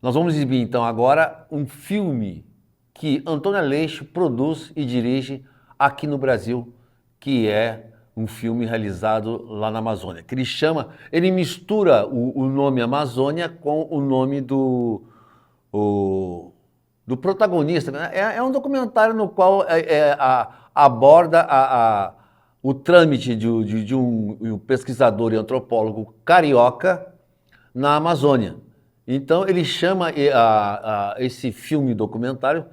Nós vamos exibir então agora um filme que Antônio Aleixo produz e dirige aqui no Brasil, que é um filme realizado lá na Amazônia, que ele mistura o nome Amazônia com o nome do protagonista, né? É um documentário no qual aborda o trâmite de um pesquisador e antropólogo carioca na Amazônia. Então ele chama esse filme documentário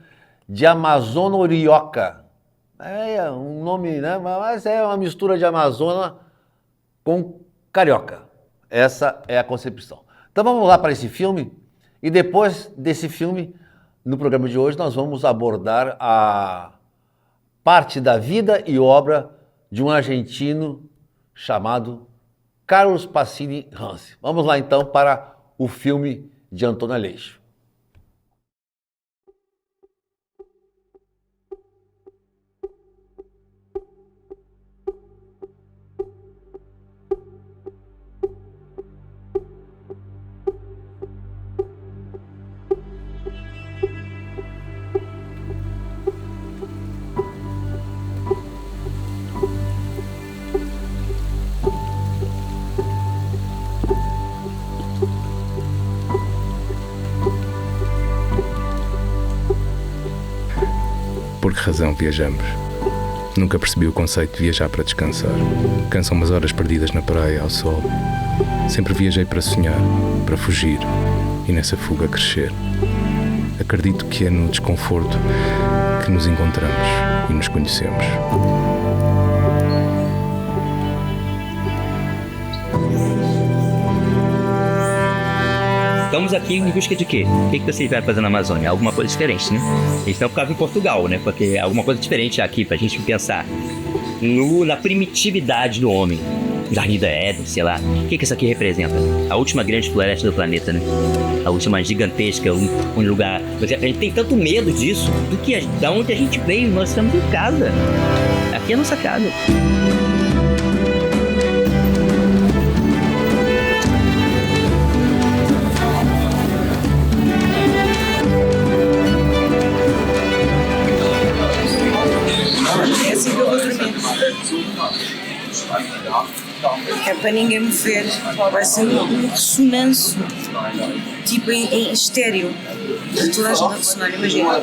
de Amazônia Orioca. É um nome, né? Mas é uma mistura de Amazônia com carioca. Essa é a concepção. Então vamos lá para esse filme e depois desse filme, no programa de hoje, nós vamos abordar a parte da vida e obra de um argentino chamado Carlos Pacini Hansi. Vamos lá então para o filme de Antônio Aleixo. Por que razão viajamos? Nunca percebi o conceito de viajar para descansar. Cansam umas horas perdidas na praia, ao sol. Sempre viajei para sonhar, para fugir e nessa fuga crescer. Acredito que é no desconforto que nos encontramos e nos conhecemos. Estamos aqui em busca de quê? O que você vai fazer na Amazônia? Alguma coisa diferente, né? A gente não ficava em Portugal, né? Porque alguma coisa diferente aqui pra gente pensar na primitividade do homem. Jardim da Éden, sei lá. O que isso aqui representa? A última grande floresta do planeta, né? A última gigantesca, um lugar. A gente tem tanto medo disso, da onde a gente veio. Nós estamos em casa. Aqui é a nossa casa. É para ninguém me ver, vai ser um ressonância, tipo em estéreo, de toda a gente a ressonar, imagina.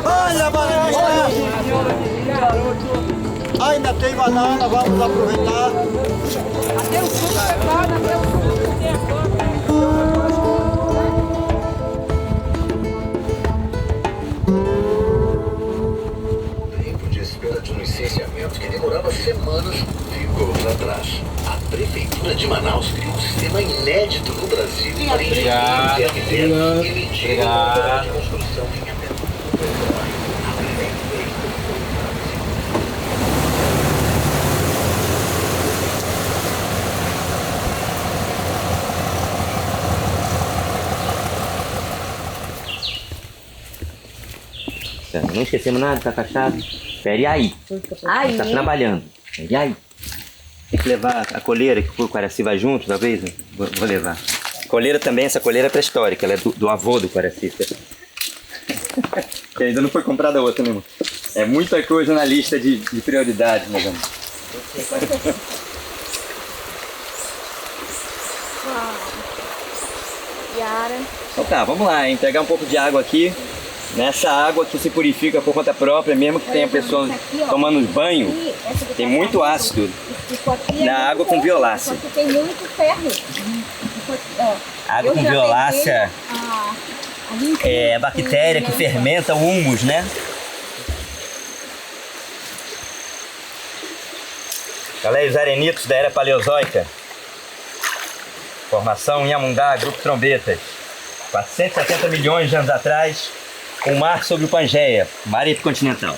Olha, bananinha! Ainda tem banana, vamos aproveitar. Até o sul prepara, até o sul tem agora. Tempo de espera de um licenciamento que demorava semanas ficou para trás. A Prefeitura de Manaus criou um sistema inédito no Brasil para engenheiros e arquitetos emitir uma obra de construção em até. Não esquecemos nada, tá cachaça. Espere aí. Aí. Tá trabalhando. Espere aí. Tem que levar a coleira, que o Quaraci vai junto, talvez. Vou levar. Coleira também, essa coleira é pré-histórica, ela é do avô do Quaraci. Que ainda não foi comprada outra, né, irmão? É muita coisa na lista de prioridades, meu irmão. Então tá, vamos lá, hein? Pegar um pouco de água aqui. Nessa água que se purifica por conta própria, mesmo que tenha pessoas tomando banho, tem muito ácido na água com violácea. Tem muito ferro. Água com violácea é a bactéria que fermenta o humus, né? Olha aí os arenitos da era paleozoica. Formação Inhamundá, Grupo Trombetas. 470 milhões de anos atrás, um mar sobre o Pangeia, mar epicontinental.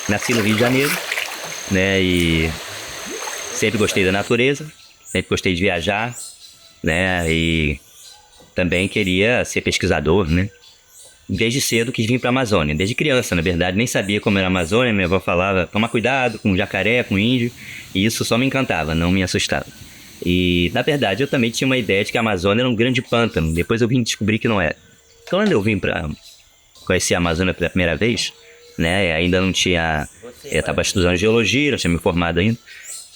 Nasci no Rio de Janeiro, né, e sempre gostei da natureza, sempre gostei de viajar, né, e também queria ser pesquisador, né. Desde cedo quis vir para a Amazônia, desde criança, na verdade, nem sabia como era a Amazônia, minha avó falava, toma cuidado com jacaré, com índio, e isso só me encantava, não me assustava. E, na verdade, eu também tinha uma ideia de que a Amazônia era um grande pântano. Depois eu vim descobrir que não era. Quando eu vim para conhecer a Amazônia pela primeira vez, né, ainda não tinha... Eu estava estudando geologia, não tinha me formado ainda.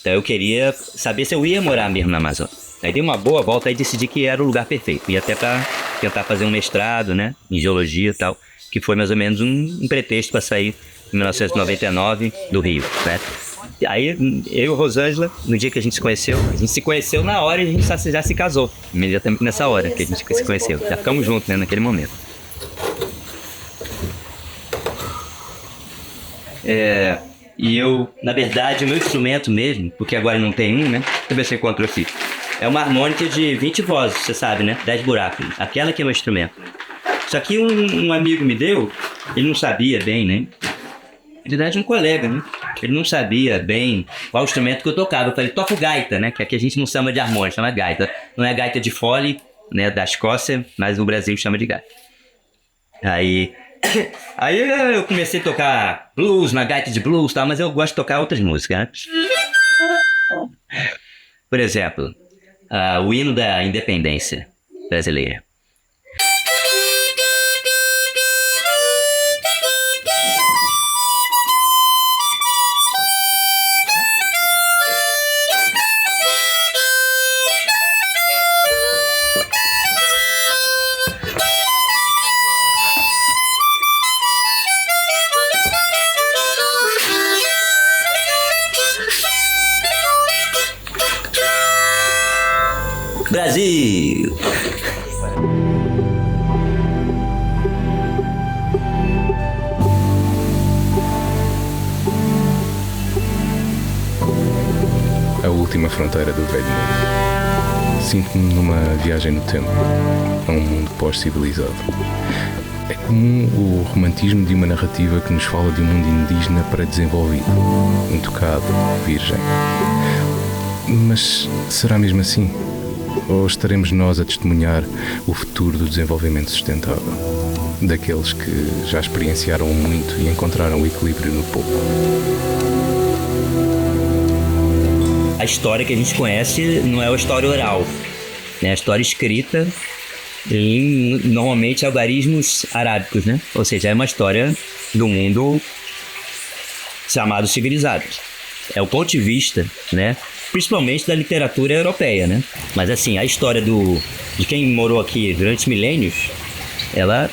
Então eu queria saber se eu ia morar mesmo na Amazônia. Aí dei uma boa volta e decidi que era o lugar perfeito. Ia até para tentar fazer um mestrado, né, em geologia e tal, que foi mais ou menos um pretexto para sair em 1999 do Rio, certo? Aí, eu e a Rosângela, no dia que a gente se conheceu na hora e a gente já se casou. Imediatamente nessa hora que a gente se conheceu. Já ficamos juntos, né, naquele momento. E eu, na verdade, o meu instrumento mesmo, porque agora não tem um, né? Deixa eu ver se eu encontro aqui. É uma harmônica de 20 vozes, você sabe, né? 10 buracos. Aquela que é o meu instrumento. Isso aqui um amigo me deu, ele não sabia bem, né? Na verdade, um colega, né? Ele não sabia bem qual instrumento que eu tocava. Eu falei, toco gaita, né? Que aqui a gente não chama de harmônica, chama gaita. Não é gaita de fole, né? Da Escócia, mas no Brasil chama de gaita. Aí eu comecei a tocar blues, na gaita de blues e tal, mas eu gosto de tocar outras músicas, né? Por exemplo, o hino da independência brasileira. Brasil! A última fronteira do velho mundo. Sinto-me numa viagem no tempo, a um mundo pós-civilizado. É comum o romantismo de uma narrativa que nos fala de um mundo indígena pré-desenvolvido, intocado, virgem. Mas será mesmo assim? Ou estaremos nós a testemunhar o futuro do desenvolvimento sustentável? Daqueles que já experienciaram muito e encontraram o equilíbrio no pouco. A história que a gente conhece não é a história oral, né? A história escrita em, normalmente, algarismos arábicos, né? Ou seja, é uma história do mundo chamado civilizado. É o ponto de vista, né? Principalmente da literatura europeia, né? Mas assim, a história de quem morou aqui durante milênios, ela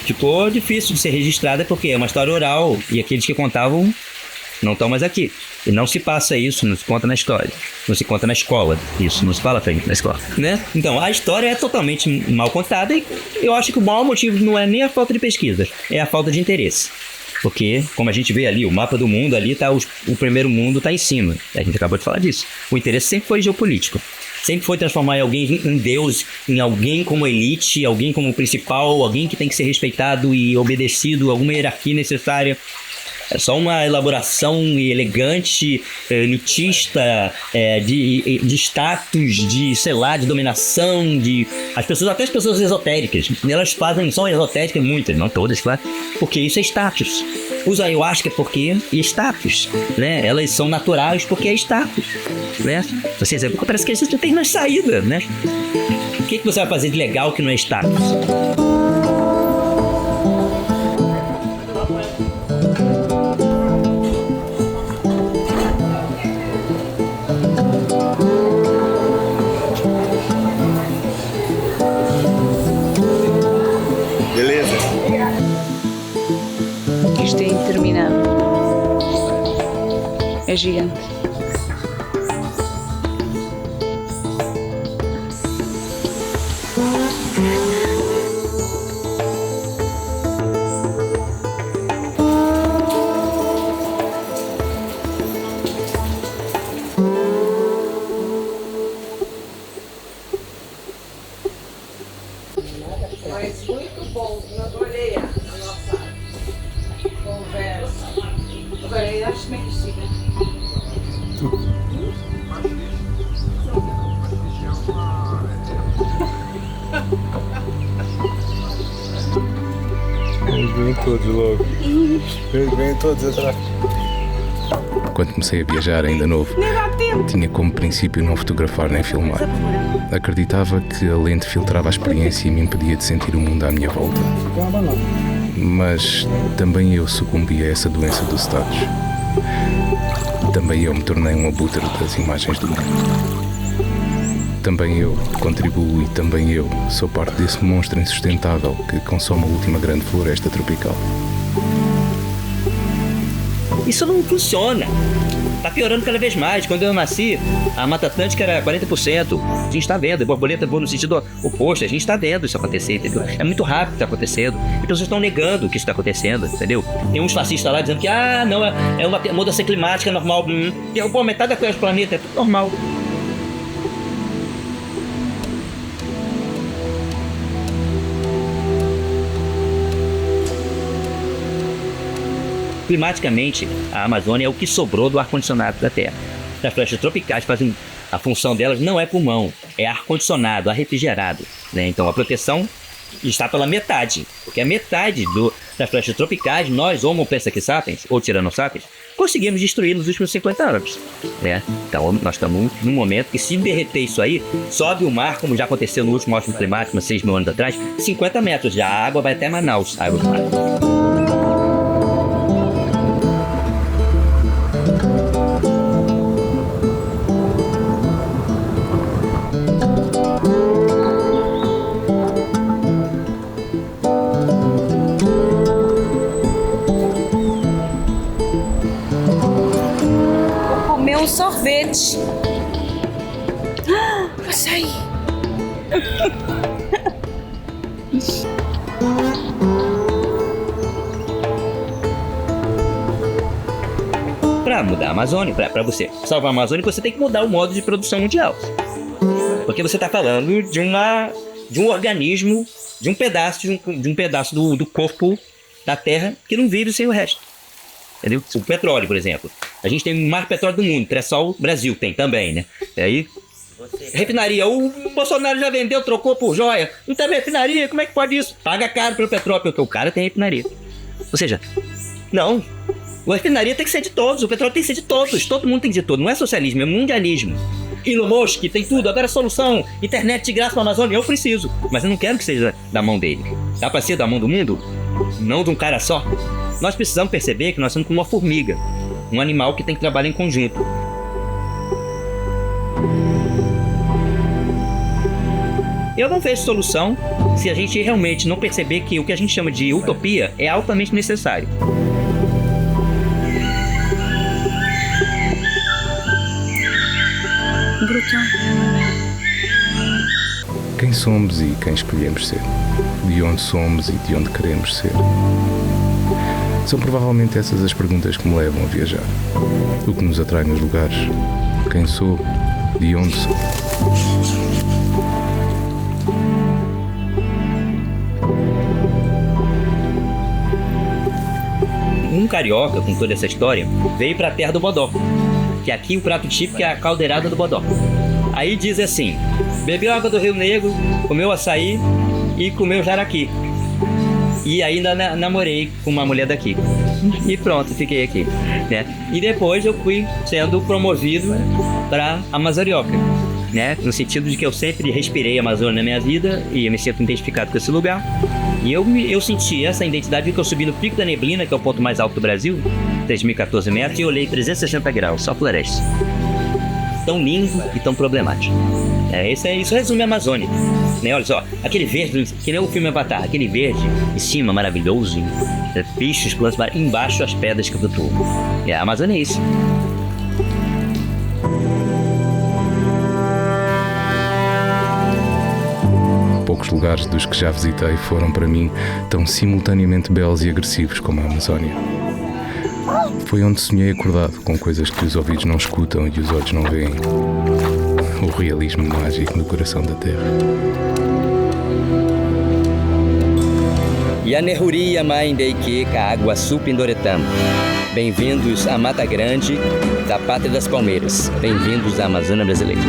ficou difícil de ser registrada porque é uma história oral e aqueles que contavam não estão mais aqui. E não se passa isso, não se conta na história. Não se conta na escola. Isso, não se fala na escola, né? Então, a história é totalmente mal contada e eu acho que o maior motivo não é nem a falta de pesquisa, é a falta de interesse. Porque, como a gente vê ali, o mapa do mundo ali, tá, o primeiro mundo está em cima. A gente acabou de falar disso. O interesse sempre foi geopolítico. Sempre foi transformar alguém em Deus, em alguém como elite, alguém como principal, alguém que tem que ser respeitado e obedecido, alguma hierarquia necessária. É só uma elaboração elegante, elitista, de status, de, sei lá, de dominação, de... Até as pessoas esotéricas, elas são esotéricas, muitas, não todas, claro, porque isso é status. Usa ayahuasca porque é status, né? Elas são naturais porque é status, né? Você diz, parece que a gente tem mais saída, né? O que você vai fazer de legal que não é status? Beleza. Isto é interminável. É gigante. Mas muito bom, eu adorei a nossa conversa. Agora, eu acho que sim. Eles vêm todos logo. Eles vêm todos atrás. Quando comecei a viajar, ainda novo, tinha como princípio não fotografar nem filmar. Acreditava que a lente filtrava a experiência e me impedia de sentir o mundo à minha volta. Mas também eu sucumbi a essa doença do status. Também eu me tornei um abutre das imagens do mundo. Também eu contribuo e também eu sou parte desse monstro insustentável que consome a última grande floresta tropical. Isso não funciona. Tá piorando cada vez mais. Quando eu nasci, a Mata Atlântica era 40%. A gente tá vendo. A borboleta voa no sentido oposto. A gente tá vendo isso acontecer, entendeu? É muito rápido o que tá acontecendo. As pessoas estão negando que isso tá acontecendo, entendeu? Tem uns fascistas lá dizendo que, não, é uma mudança climática normal. Derrubou metade da coisa do planeta. É tudo normal. Climaticamente, a Amazônia é o que sobrou do ar-condicionado da Terra. As florestas tropicais fazem... A função delas não é pulmão, é ar-condicionado, ar refrigerado, né? Então a proteção está pela metade, porque a metade das florestas tropicais, nós, Homo sapiens, ou Tyrannos sapiens, conseguimos destruir nos últimos 50 anos, né? Então nós estamos num momento que, se derreter isso aí, sobe o mar, como já aconteceu no último ótimo climático, 6 mil anos atrás, 50 metros, já a água vai até Manaus, a água do mar. Um sorvete. Açaí. Para mudar a Amazônia, para você salvar a Amazônia, você tem que mudar o modo de produção mundial. Porque você está falando de um organismo, de um pedaço do corpo da Terra que não vive sem o resto. Entendeu? O petróleo, por exemplo. A gente tem o mais petróleo do mundo, pré-sal o Brasil tem também, né? E aí, refinaria, o Bolsonaro já vendeu, trocou por joia. Não tem refinaria, como é que pode isso? Paga caro pelo petróleo, porque o cara tem refinaria. Ou seja, não. A refinaria tem que ser de todos, o petróleo tem que ser de todos. Todo mundo tem que ser de todos. Não é socialismo, é mundialismo. Elon Musk tem tudo, agora é solução. Internet de graça para a Amazônia, eu preciso. Mas eu não quero que seja da mão dele. Dá para ser da mão do mundo? Não de um cara só. Nós precisamos perceber que nós somos como uma formiga. Um animal que tem que trabalhar em conjunto. Eu não vejo solução se a gente realmente não perceber que o que a gente chama de utopia é altamente necessário. Brutal. Quem somos e quem escolhemos ser? De onde somos e de onde queremos ser? São provavelmente essas as perguntas que me levam a viajar. O que nos atrai nos lugares? Quem sou? De onde sou? carioca, com toda essa história, veio pra terra do bodó. Que aqui o prato típico é a caldeirada do bodó. Aí diz assim, bebeu água do Rio Negro, comeu açaí e comeu jaraqui. E ainda namorei com uma mulher daqui. E pronto, fiquei aqui, né? E depois eu fui sendo promovido para Amazonioca, né? No sentido de que eu sempre respirei a Amazônia na minha vida e eu me sinto identificado com esse lugar. E eu senti essa identidade porque eu subi no Pico da Neblina, que é o ponto mais alto do Brasil, 3.014 metros, e eu olhei 360 graus, só floresta. Tão lindo e tão problemático. Isso resume a Amazônia. Né? Olha só, aquele verde, que nem o filme Avatar, aquele verde em cima, maravilhoso, bichos, plantas, embaixo as pedras que flutuam. A Amazônia é isso. Poucos lugares dos que já visitei foram para mim tão simultaneamente belos e agressivos como a Amazónia. Foi onde sonhei acordado com coisas que os ouvidos não escutam e os olhos não veem. O realismo mágico no coração da terra. Yanehuri Yamaindeike Kaaguaçu Pindoretama. Bem-vindos à Mata Grande da Pátria das Palmeiras. Bem-vindos à Amazônia Brasileira.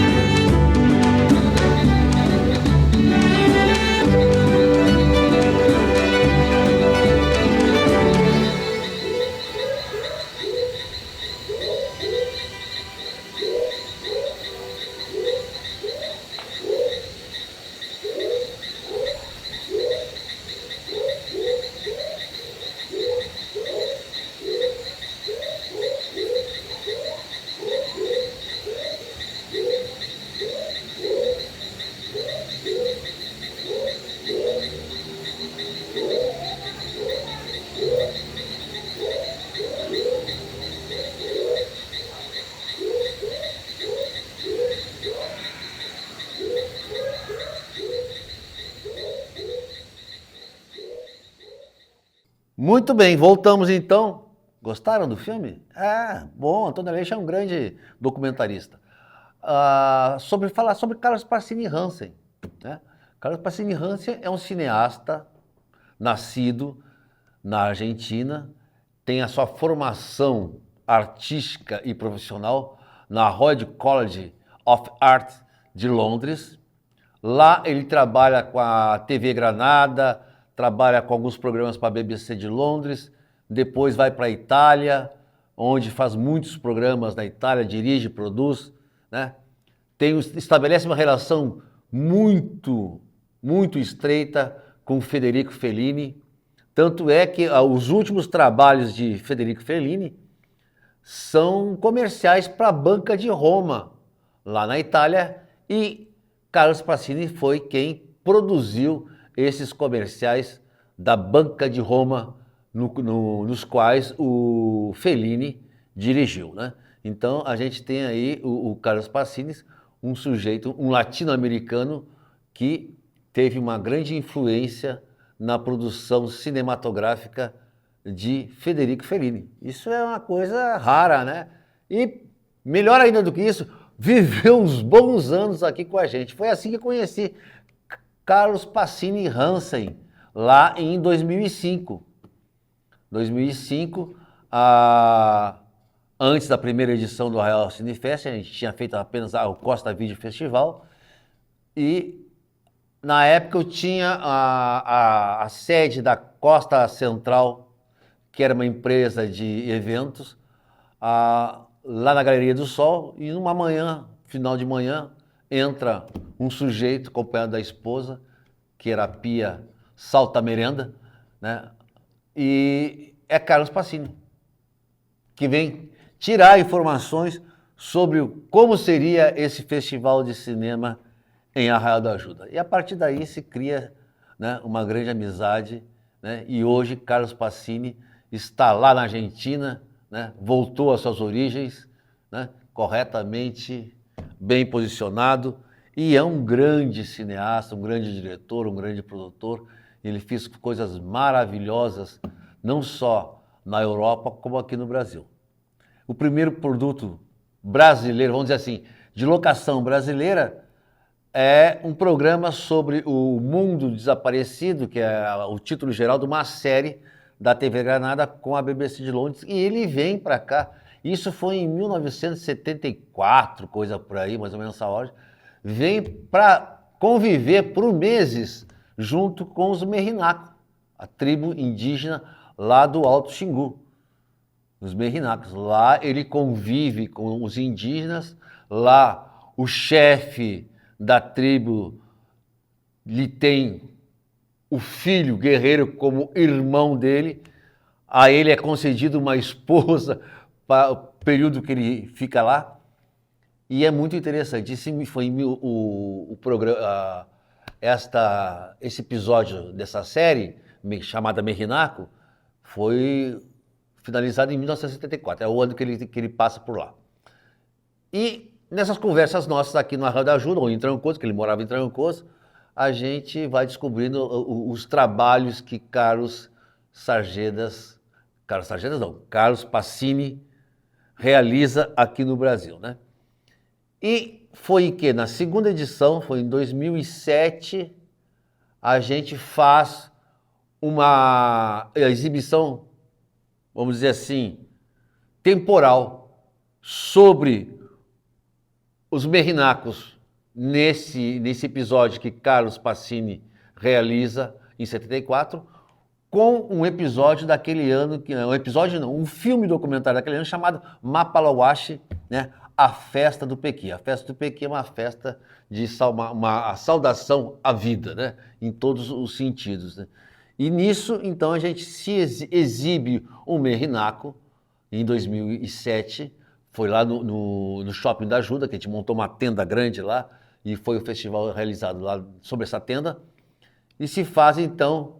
Muito bem, voltamos então. Gostaram do filme? Bom, Antônio Aleixo é um grande documentarista. Falar sobre Carlos Pacini Hansen. Né? Carlos Pacini Hansen é um cineasta nascido na Argentina, tem a sua formação artística e profissional na Royal College of Art de Londres. Lá ele trabalha com a TV Granada, trabalha com alguns programas para a BBC de Londres, depois vai para a Itália, onde faz muitos programas na Itália, dirige, produz, né? Estabelece uma relação muito estreita com Federico Fellini, tanto é que os últimos trabalhos de Federico Fellini são comerciais para a Banca de Roma, lá na Itália, e Carlos Pacini foi quem produziu esses comerciais da Banca de Roma, nos quais o Fellini dirigiu, né? Então a gente tem aí o Carlos Pacini, um sujeito, um latino-americano que teve uma grande influência na produção cinematográfica de Federico Fellini. Isso é uma coisa rara, né? E melhor ainda do que isso, viveu uns bons anos aqui com a gente. Foi assim que eu conheci Carlos Pacini Hansen, lá em 2005. 2005, antes da primeira edição do Arraial Cinefest, a gente tinha feito apenas o Costa Video Festival, e na época eu tinha a sede da Costa Central, que era uma empresa de eventos, lá na Galeria do Sol, e numa manhã, final de manhã, entra um sujeito acompanhado da esposa, que era a Pia Saltamerenda, né? E é Carlos Pacini, que vem tirar informações sobre como seria esse festival de cinema em Arraial da Ajuda. E a partir daí se cria, né, uma grande amizade, né? E hoje Carlos Pacini está lá na Argentina, né? Voltou às suas origens, né? Corretamente bem posicionado, e é um grande cineasta, um grande diretor, um grande produtor. Ele fez coisas maravilhosas, não só na Europa, como aqui no Brasil. O primeiro produto brasileiro, vamos dizer assim, de locação brasileira, é um programa sobre o mundo desaparecido, que é o título geral de uma série da TV Granada com a BBC de Londres, e ele vem para cá. Isso foi em 1974, coisa por aí, mais ou menos essa hora. Vem para conviver por meses junto com os Merinaco, a tribo indígena lá do Alto Xingu. Os Merrinacos. Lá ele convive com os indígenas, lá o chefe da tribo lhe tem o filho guerreiro como irmão dele, a ele é concedido uma esposa para o período que ele fica lá, e é muito interessante. Esse foi o programa, esse episódio dessa série, chamada Merrinaco, foi finalizado em 1974, é o ano que ele passa por lá. E nessas conversas nossas aqui no Arraio da Ajuda, ou em Trancoso, que ele morava em Trancoso, a gente vai descobrindo os trabalhos que Carlos Pacini realiza aqui no Brasil, né? E foi que na segunda edição, foi em 2007, a gente faz uma exibição, vamos dizer assim, temporal sobre os Merrinacos nesse episódio que Carlos Pacini realiza em 74, com um episódio daquele ano, um filme documentário daquele ano chamado Mapaloache, né? A Festa do Pequi. A Festa do Pequi é uma festa de uma saudação à vida, né? Em todos os sentidos, né? E nisso, então, a gente se exibe o Merrinaco em 2007, foi lá no Shopping da Ajuda, que a gente montou uma tenda grande lá, e foi o festival realizado lá sobre essa tenda, e se faz, então,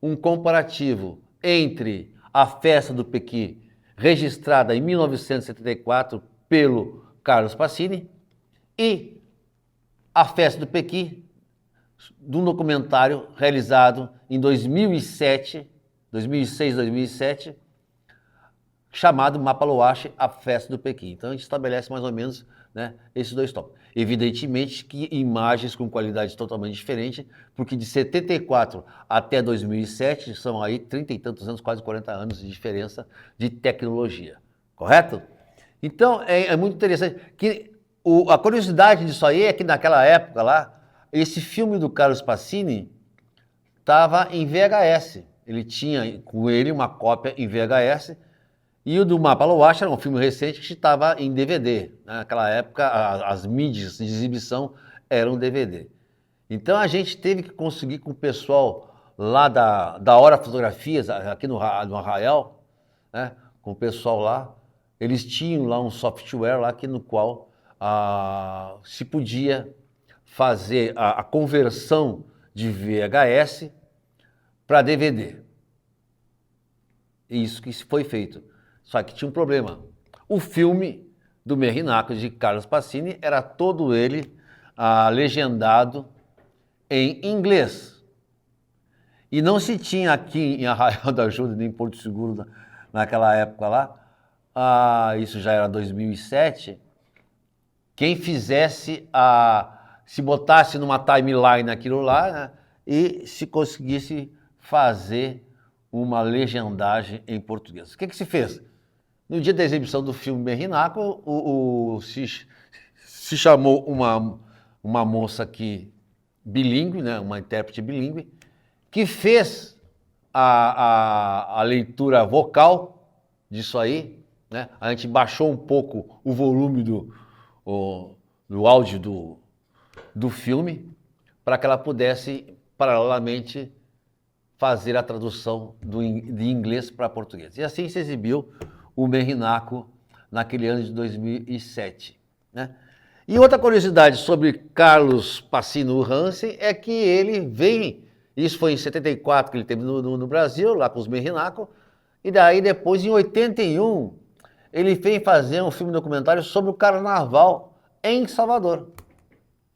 um comparativo entre a Festa do Pequi, registrada em 1974 pelo Carlos Pacini, e a Festa do Pequi, de um documentário realizado em 2006, 2007, chamado Mapaloache, a Festa do Pequi. Então a gente estabelece mais ou menos, né, esses dois tópicos. Evidentemente que imagens com qualidade totalmente diferente, porque de 74 até 2007 são aí 30 e tantos anos, quase 40 anos de diferença de tecnologia, correto? Então é muito interessante que a curiosidade disso aí é que naquela época lá, esse filme do Carlos Pacini estava em VHS. Ele tinha com ele uma cópia em VHS, e o do Mapaloache era um filme recente que estava em DVD. Naquela época, as mídias de exibição eram DVD. Então a gente teve que conseguir com o pessoal lá da Hora Fotografias, aqui no Arraial, né, com o pessoal lá, eles tinham lá um software lá no qual se podia fazer a conversão de VHS para DVD. Isso que foi feito. Só que tinha um problema. O filme do Merrinaco de Carlos Pacini era todo ele legendado em inglês. E não se tinha aqui em Arraial da Ajuda, nem em Porto Seguro, naquela época lá, isso já era 2007, quem fizesse se botasse numa timeline aquilo lá, né, e se conseguisse fazer uma legendagem em português. O que se fez? No dia da exibição do filme Merrinaco, se chamou uma moça aqui bilíngue, né, uma intérprete bilíngue, que fez a leitura vocal disso aí, né? A gente baixou um pouco o volume do áudio do filme para que ela pudesse, paralelamente, fazer a tradução de inglês para português. E assim se exibiu o Merrinaco naquele ano de 2007. Né? E outra curiosidade sobre Carlos Pacini Hansen é que ele vem, isso foi em 74 que ele teve no Brasil, lá com os Merrinaco, e daí depois, em 81, ele vem fazer um filme documentário sobre o carnaval em Salvador.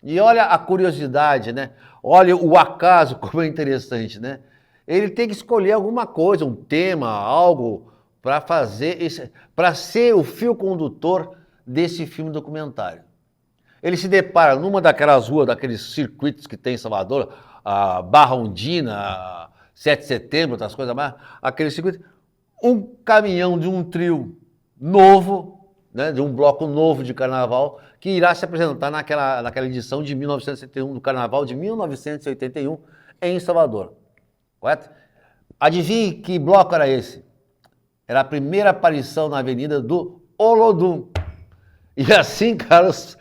E olha a curiosidade, né? Olha o acaso, como é interessante, né? Ele tem que escolher alguma coisa, um tema, algo para fazer, para ser o fio condutor desse filme documentário. Ele se depara numa daquelas ruas, daqueles circuitos que tem em Salvador, a Barra Undina, 7 de setembro, outras coisas mais, aquele circuito, um caminhão de um trio novo, né, de um bloco novo de carnaval, que irá se apresentar naquela edição de 1971, do carnaval de 1981, em Salvador. Correto? Adivinhe que bloco era esse? Era a primeira aparição na avenida do Olodum. E assim, Carlos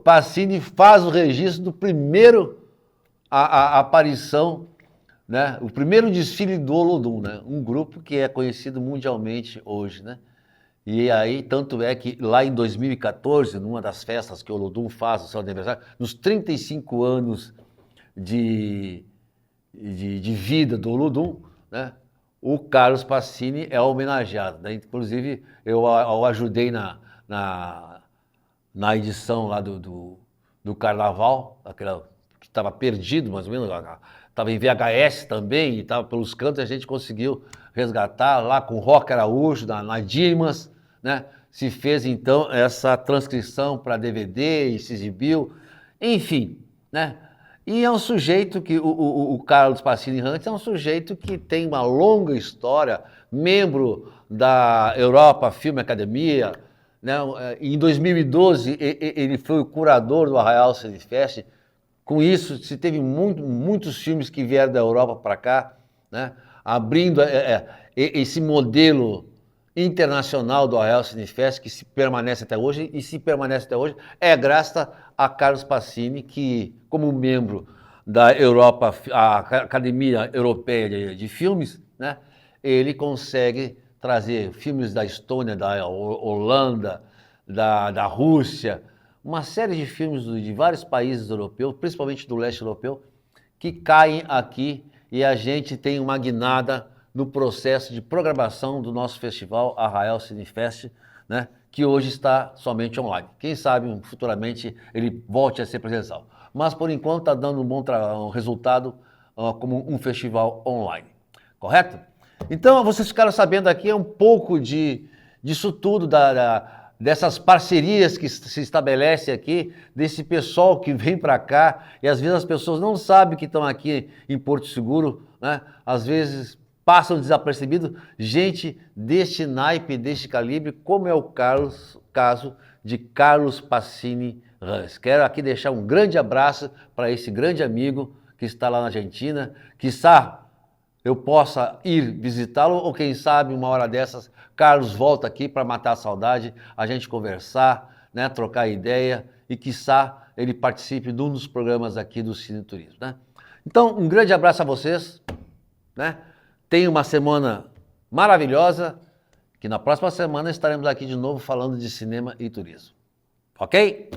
Pacini faz o registro do primeiro a aparição, né? O primeiro desfile do Olodum, né? Um grupo que é conhecido mundialmente hoje, né? E aí, tanto é que lá em 2014, numa das festas que o Olodum faz no seu aniversário, nos 35 anos de vida do Olodum, né? O Carlos Pacini é homenageado, né? Inclusive, eu ajudei na edição lá do Carnaval, aquela que estava perdido, mais ou menos, estava em VHS também, e estava pelos cantos, a gente conseguiu resgatar lá com o Roque Araújo, na Dimas, né? Se fez então essa transcrição para DVD e se exibiu, enfim, né? E é um sujeito que, o Carlos Pacini Rantes é um sujeito que tem uma longa história, membro da Europa Film Academia, né? Em 2012 ele foi o curador do Arraial Cinefest. Com isso se teve muitos filmes que vieram da Europa para cá, né? Abrindo esse modelo internacional do Arraial Cinefest, que se permanece até hoje, e se permanece até hoje, é graças a Carlos Pacini, que, como membro da Europa, a Academia Europeia de Filmes, né, ele consegue trazer filmes da Estônia, da Holanda, da Rússia, uma série de filmes de vários países europeus, principalmente do leste europeu, que caem aqui e a gente tem uma guinada no processo de programação do nosso festival Arraial Cinefest, né, que hoje está somente online. Quem sabe futuramente ele volte a ser presencial. Mas por enquanto está dando um resultado como um festival online. Correto? Então vocês ficaram sabendo aqui um pouco disso tudo, dessas parcerias que se estabelecem aqui, desse pessoal que vem para cá, e às vezes as pessoas não sabem que estão aqui em Porto Seguro, né? Às vezes passam desapercebido gente deste naipe, deste calibre, como é o caso de Carlos Pacini Rantes. Quero aqui deixar um grande abraço para esse grande amigo que está lá na Argentina, quiçá eu possa ir visitá-lo, ou quem sabe uma hora dessas, Carlos volta aqui para matar a saudade, a gente conversar, né, trocar ideia, e quiçá ele participe de um dos programas aqui do Cine Turismo, né? Então, um grande abraço a vocês, né? Tenha uma semana maravilhosa, que na próxima semana estaremos aqui de novo falando de cinema e turismo. Ok?